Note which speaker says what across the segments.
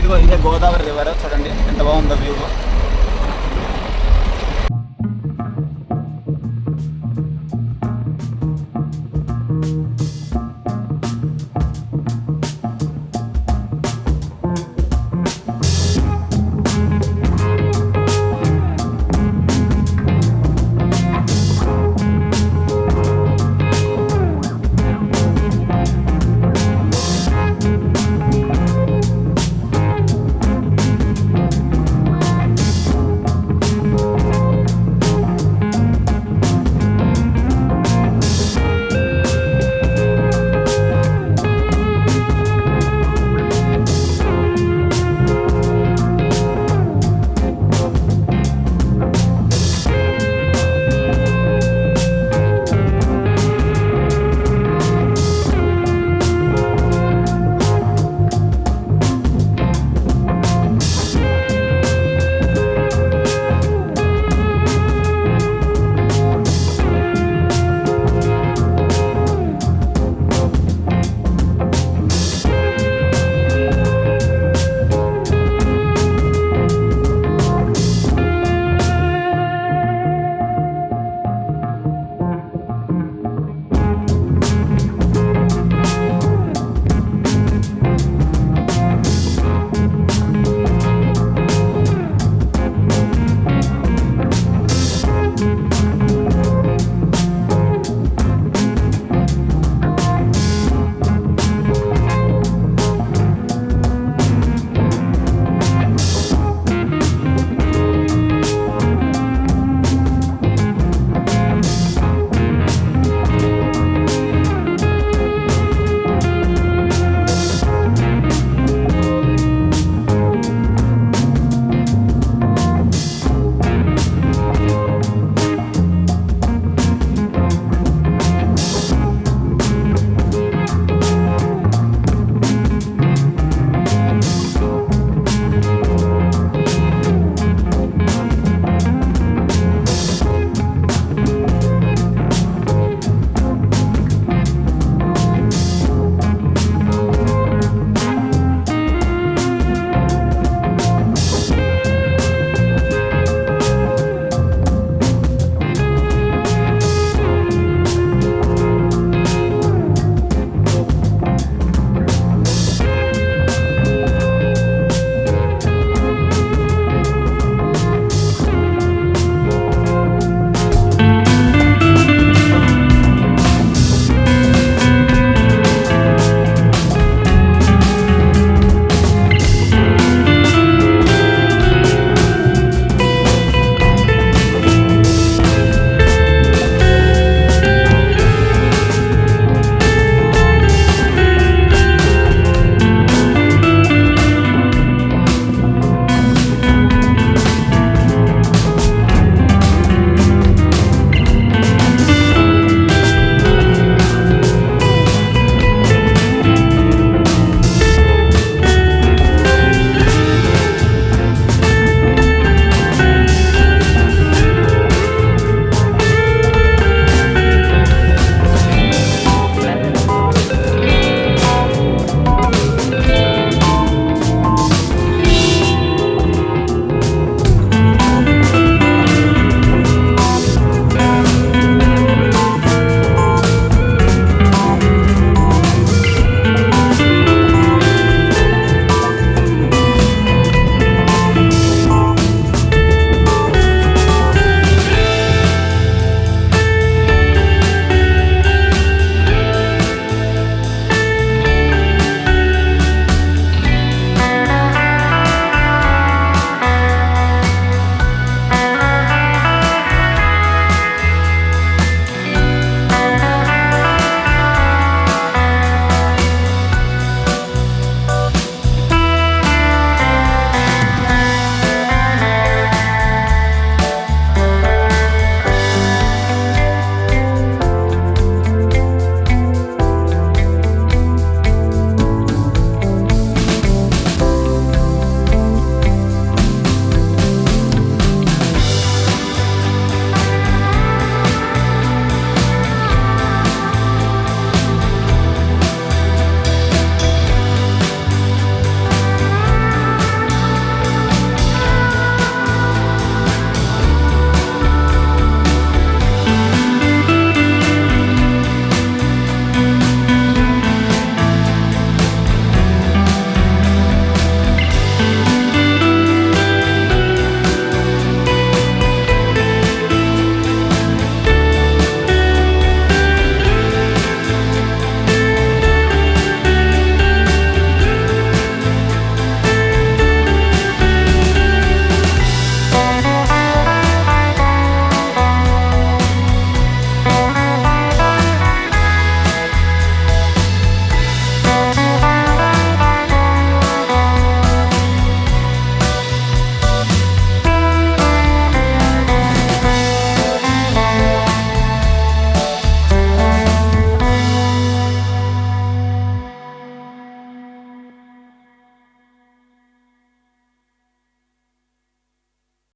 Speaker 1: ఇదిగో ఇదే గోదావరి రివర్, చూడండి ఎంత బాగుందో వ్యూ.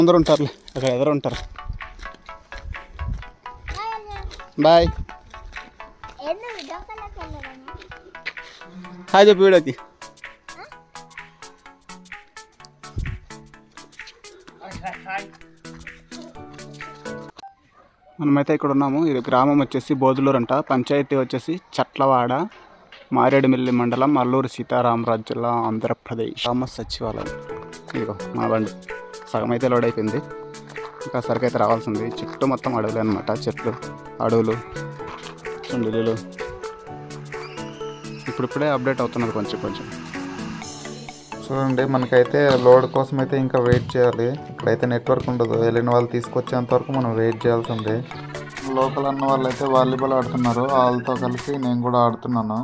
Speaker 1: అందరూ ఉంటారులే, అక్కడ ఎదురు ఉంటారు. బాయ్. హాయ్ చెప్పి వీడియోకి. మనమైతే ఇక్కడ ఉన్నాము. ఇది గ్రామం వచ్చేసి బోదులూరు అంట. పంచాయతీ వచ్చేసి చట్లవాడ, మారేడుమిల్లి మండలం, అల్లూరు సీతారామరాజు జిల్లా, ఆంధ్రప్రదేశ్. గ్రామ సచివాలయం. ఇదిగో మా బండి సగం అయితే లోడ్ అయిపోయింది, ఇంకా సరికి అయితే రావాల్సింది. చుట్టూ మొత్తం అడవులు అనమాట, చెట్లు, అడవులు, చుండులు. ఇప్పుడిప్పుడే అప్డేట్ అవుతున్నది కొంచెం కొంచెం.
Speaker 2: చూడండి, మనకైతే లోడ్ కోసం అయితే ఇంకా వెయిట్ చేయాలి. ఇక్కడైతే నెట్వర్క్ ఉండదు. వెళ్ళిన వాళ్ళు తీసుకొచ్చేంత వరకు మనం వెయిట్ చేయాల్సిందే. లోకల్ అన్న వాళ్ళు అయితే వాలీబాల్ ఆడుతున్నారు, వాళ్ళతో కలిసి నేను కూడా ఆడుతున్నాను.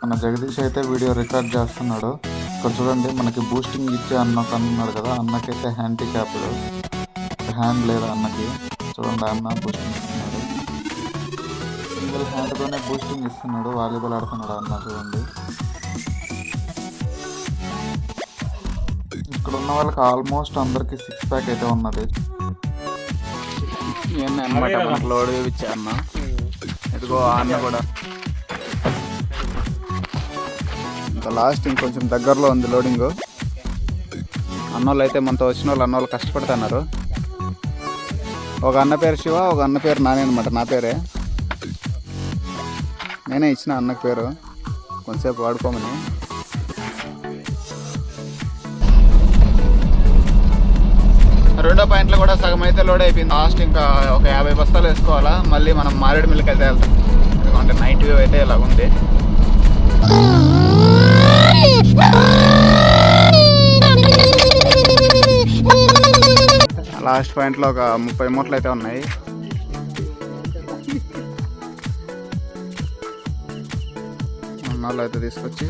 Speaker 2: మన జగదీష్ అయితే వీడియో రికార్డ్ చేస్తున్నాడు. ఇక్కడ చూడండి, మనకి బూస్టింగ్ ఇచ్చే అన్నకు అన్నాడు కదా, అన్నకైతే హ్యాండిక్యాప్డ్, హ్యాండ్ లేదు అన్నకి. చూడండి, అన్న బూస్టింగ్ ఇస్తున్నాడు, సింగిల్ హ్యాండ్తోనే బూస్టింగ్ ఇస్తున్నాడు. వాలీబాల్ ఆడుతున్నాడు అన్న. చూడండి, ఇక్కడ ఉన్న వాళ్ళకి ఆల్మోస్ట్ అందరికి 6 ప్యాక్ అయితే ఉన్నది.
Speaker 1: అన్నమాట మనకు లోడ్ ఇచ్చా అన్న. ఇదిగో అన్న కూడా ఇంకా లాస్ట్ ఇంకొంచెం దగ్గరలో ఉంది లోడింగ్. అన్నోళ్ళు అయితే మనతో వచ్చిన వాళ్ళు అన్నోళ్ళు కష్టపడుతున్నారు. ఒక అన్న పేరు శివ, ఒక అన్న పేరు నానే అనమాట. నా పేరే, నేనే ఇచ్చిన అన్నకి పేరు కొంతసేపు వాడుకోమని. రెండో పాయింట్లో కూడా సగం అయితే లోడ్ అయిపోయింది. లాస్ట్ ఇంకా ఒక 50 బస్తాలు వేసుకోవాలా. మళ్ళీ మనం మారేడుమిల్లికి అయితే వెళ్తాం. ఎందుకంటే నైట్ వ్యూ అయితే ఇలా ఉంది. లాస్ట్ పాయింట్లో ఒక 30 మూటలు అయితే ఉన్నాయి. అన్నాళ్ళు అయితే తీసుకొచ్చి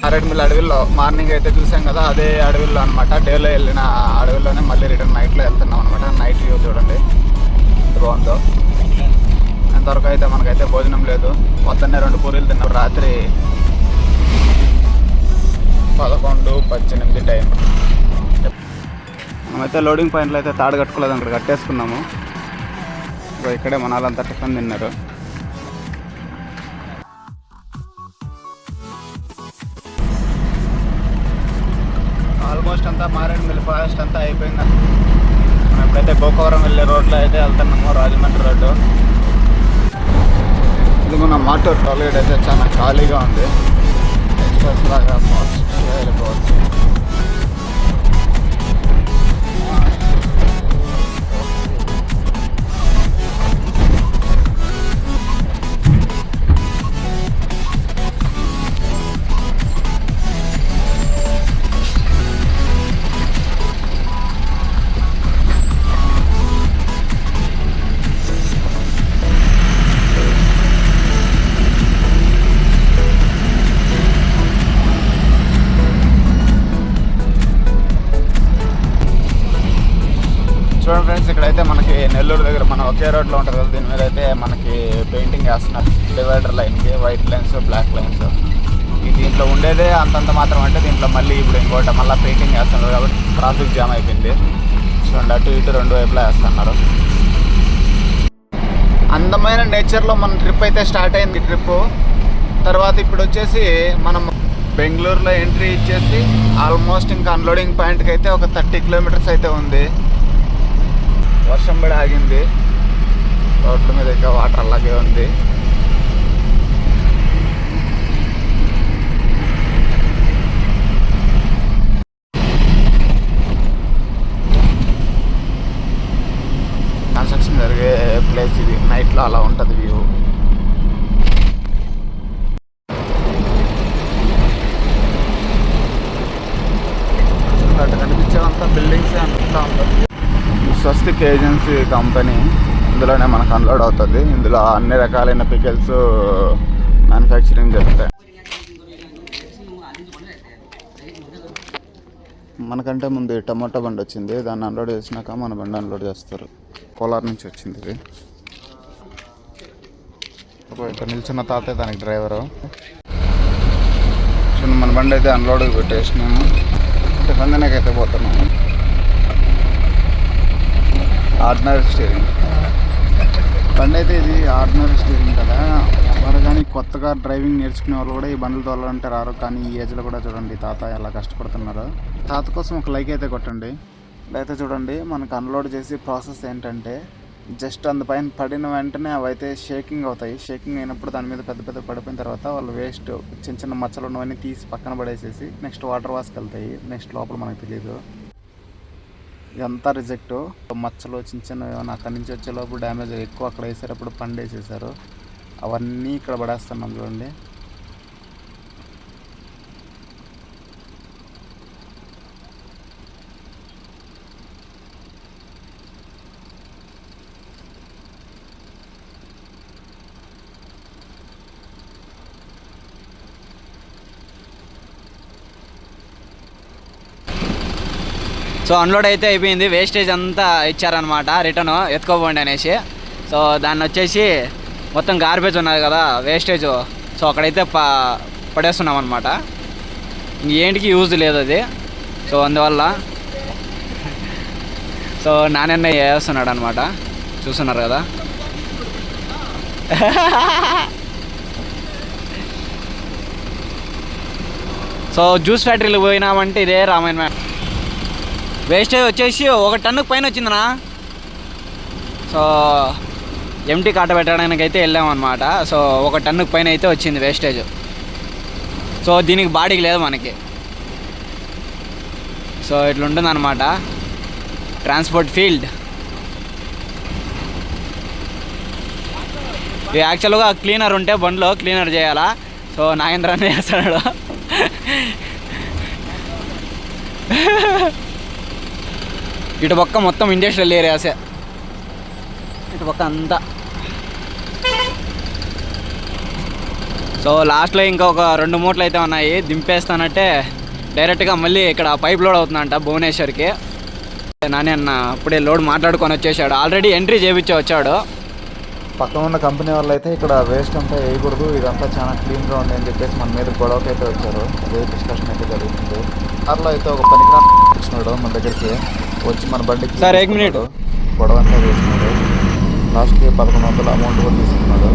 Speaker 1: మారేడుమిల్లి అడవిలో మార్నింగ్ అయితే చూసాం కదా, అదే అడవిలో అనమాట. డేలో వెళ్ళిన అడవిలోనే మళ్ళీ రిటర్న్ నైట్లో వెళ్తున్నాం అనమాట. నైట్ వ్యూ చూడండి ఎంత బాగుందో. ఎంతవరకు అయితే మనకైతే భోజనం లేదు. పొద్దున్నే 2 పూరీలు తిన్నాం. రాత్రి 11:18 టైం. మనమైతే లోడింగ్ పాయింట్లో అయితే తాడు కట్టుకోలేదు, అక్కడ కట్టేసుకున్నాము. ఇక్కడే మన వాళ్ళంతా టిఫిన్ తిన్నారు. ఆల్మోస్ట్ అంతా మారేడుమిల్లి ఫారెస్ట్ అంతా అయిపోయింది. మనం ఎప్పుడైతే గోకవరం వెళ్ళే రోడ్లో అయితే వెళ్తున్నామో, రాజమండ్రి రోడ్డు. ఇది మన మాటూరు టోల్గేట్ అయితే చాలా ఖాళీగా ఉంది. ఎక్స్ప్రెస్ లాగా వెళ్ళిపోవచ్చు. చూడండి ఫ్రెండ్స్, ఇక్కడైతే మనకి నెల్లూరు దగ్గర మన ఒకే రోడ్లో ఉంటుంది కదా, దీని మీద అయితే మనకి పెయింటింగ్ వేస్తున్నారు. డివైడర్ లైన్కి వైట్ లైన్స్, బ్లాక్ లైన్స్. దీంట్లో ఉండేదే అంతంత మాత్రం. అంటే దీంట్లో మళ్ళీ ఇప్పుడు ఇంకోటి మళ్ళీ పెయింటింగ్ వేస్తున్నారు కాబట్టి ట్రాఫిక్ జామ్ అయిపోయింది. చూడండి, అటు ఇటు 2 వైపులా వేస్తున్నారు. అందమైన నేచర్లో మన ట్రిప్ అయితే స్టార్ట్ అయింది. ట్రిప్ తర్వాత ఇప్పుడు వచ్చేసి మనం బెంగళూరులో ఎంట్రీ ఇచ్చేసి ఆల్మోస్ట్ ఇంకా అన్లోడింగ్ పాయింట్కి అయితే ఒక 30 కిలోమీటర్స్ అయితే ఉంది. వర్షం పడి ఆగింది. రోడ్ల మీద ఇంకా వాటర్ అలాగే ఉంది. కన్స్ట్రక్షన్ జరిగే ప్లేస్ ఇది. నైట్లో అలా ఉంటుంది వ్యూ. అటు కనిపించేదంతా బిల్డింగ్స్ అంతా ఉంటుంది. స్వస్తిక్ ఏజెన్సీ కంపెనీ, ఇందులోనే మనకు అన్లోడ్ అవుతుంది. ఇందులో అన్ని రకాలైన పికిల్స్ మ్యానుఫ్యాక్చరింగ్ జరుగుతాయి. మనకంటే ముందు టమాటో బండి వచ్చింది, దాన్ని అన్లోడ్ చేసినాక మన బండి అన్లోడ్ చేస్తారు. కోలార్ నుంచి వచ్చింది ఇది.
Speaker 2: ఇక్కడ నిల్చున్న తాతే దానికి డ్రైవరు.
Speaker 1: మన బండి అయితే అన్లోడ్ పెట్టేసినాము. టిఫన్కి పోతున్నాము. ఆర్డినరీ స్టీరింగ్ బండి అయితే ఇది ఆర్డినరీ స్టీరింగ్ కదా. ఎవరు కానీ కొత్తగా డ్రైవింగ్ నేర్చుకునే వాళ్ళు కూడా ఈ బండ్లు తోలాలంటే రారు. కానీ ఈ ఏజ్లో కూడా చూడండి తాత ఎలా కష్టపడుతున్నారు. తాత కోసం ఒక లైక్ అయితే కొట్టండి. అయితే చూడండి మనకు అన్లోడ్ చేసి ప్రాసెస్ ఏంటంటే జస్ట్ అందుపైన పడిన వెంటనే అవి అయితే షేకింగ్ అవుతాయి. షేకింగ్ అయినప్పుడు దాని మీద పెద్ద పెద్ద పడిపోయిన తర్వాత వాళ్ళు వేస్ట్ చిన్న చిన్న మచ్చలు ఉన్నవన్నీ తీసి పక్కన పడేసేసి నెక్స్ట్ వాటర్ వాష్కి వెళ్తాయి. నెక్స్ట్ లోపల మనకు తెలియదు. ఇదంతా రిజెక్ట్. మచ్చలు చిన్న చిన్న ఏమైనా అక్కడి నుంచి వచ్చే లోపు డ్యామేజ్ ఎక్కువ అక్కడ వేసేటప్పుడు పండేసేసారు. అవన్నీ ఇక్కడ పడేస్తున్నాం చూడండి.
Speaker 3: సో అన్లోడ్ అయితే అయిపోయింది. వేస్టేజ్ అంతా ఇచ్చారనమాట, రిటర్న్ ఎత్తుకోపోండి అనేసి. సో దాన్ని వచ్చేసి మొత్తం గార్బేజ్ ఉన్నది కదా వేస్టేజ్, సో అక్కడైతే పడేస్తున్నాం అనమాట. ఏంటికి యూజ్ లేదు అది. సో అందువల్ల సో నాన్న వేస్తున్నాడు అనమాట, చూస్తున్నారు కదా. సో జ్యూస్ ఫ్యాక్టరీలో పోయినామంటే ఇదే రామాయణ. వేస్టేజ్ వచ్చేసి 1 టన్నుకు పైన వచ్చిందనా. సో ఎంటీ కాట పెట్టడానికి అయితే వెళ్ళామన్నమాట. సో 1 టన్నుకు పైన అయితే వచ్చింది వేస్టేజ్. సో దీనికి బాడీకి లేదు మనకి. సో ఇట్లా ఉంటుందన్నమాట ట్రాన్స్పోర్ట్ ఫీల్డ్. ఇది యాక్చువల్గా క్లీనర్ ఉంటే బండ్లో క్లీనర్ చేయాలా. సో నాగేంద్రనే చేస్తాడు. ఇటు పక్క మొత్తం ఇండస్ట్రియల్ ఏరియాసే, ఇటు పక్క అంతా. సో లాస్ట్లో ఇంకొక 2 మూటలు అయితే ఉన్నాయి. దింపేస్తానంటే డైరెక్ట్గా మళ్ళీ ఇక్కడ పైప్ లోడ్ అవుతుందంట భువనేశ్వర్కి. నాని అన్న అప్పుడే లోడ్ మాట్లాడుకొని వచ్చేసాడు. ఆల్రెడీ ఎంట్రీ చేయించి వచ్చాడు.
Speaker 2: పక్కన ఉన్న కంపెనీ వాళ్ళు అయితే ఇక్కడ వేస్ట్ అంతా వేయకూడదు, ఇదంతా చాలా క్లీన్గా ఉంది అని చెప్పేసి మన మీద గొడవకి అయితే వచ్చారు. అదే డిస్కషన్ అయితే జరుగుతుంది. అట్లా అయితే ఒక పనికిరా వచ్చినాడు మన దగ్గరికి వచ్చి మన బండికి
Speaker 3: సార్ 1 మినిట్
Speaker 2: గొడవ అంతా వేసినాడు. లాస్ట్కి 1100 అమౌంట్ కూడా తీసుకున్నాడు.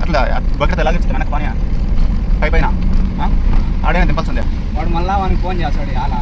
Speaker 1: అట్లా బకెట్ ఎలా తెచ్చుకున్నా పని పైన ఆడైనా దింపాల్సిందే.
Speaker 3: వాడు మళ్ళీ వానికి ఫోన్ చేస్తాడు అలా.